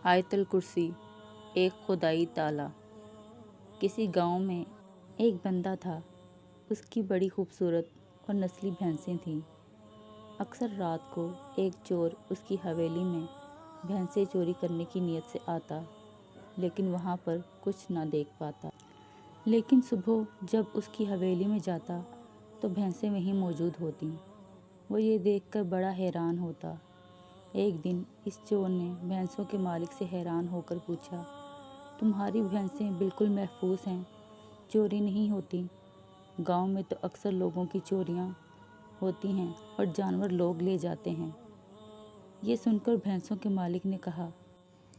آیت الکرسی ایک خدائی تالا۔ کسی گاؤں میں ایک بندہ تھا۔ اس کی بڑی خوبصورت اور نسلی بھینسیں تھیں۔ اکثر رات کو ایک چور اس کی حویلی میں بھینسیں چوری کرنے کی نیت سے آتا، لیکن وہاں پر کچھ نہ دیکھ پاتا۔ لیکن صبح جب اس کی حویلی میں جاتا تو بھینسیں وہیں موجود ہوتیں۔ وہ یہ دیکھ کر بڑا حیران ہوتا۔ ایک دن اس چور نے بھینسوں کے مالک سے حیران ہو کر پوچھا، تمہاری بھینسیں بالکل محفوظ ہیں، چوری نہیں ہوتی؟ گاؤں میں تو اکثر لوگوں کی چوریاں ہوتی ہیں اور جانور لوگ لے جاتے ہیں۔ یہ سن کر بھینسوں کے مالک نے کہا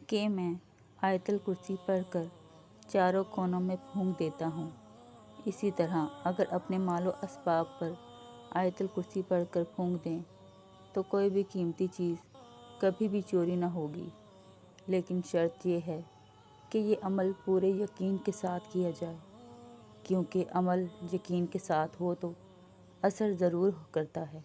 کہ میں آیت الکرسی پڑھ کر چاروں کونوں میں پھونک دیتا ہوں۔ اسی طرح اگر اپنے مال و اسباب پر آیت الکرسی پڑھ کر پھونک دیں تو کوئی بھی قیمتی چیز کبھی بھی چوری نہ ہوگی، لیکن شرط یہ ہے کہ یہ عمل پورے یقین کے ساتھ کیا جائے، کیونکہ عمل یقین کے ساتھ ہو تو اثر ضرور کرتا ہے۔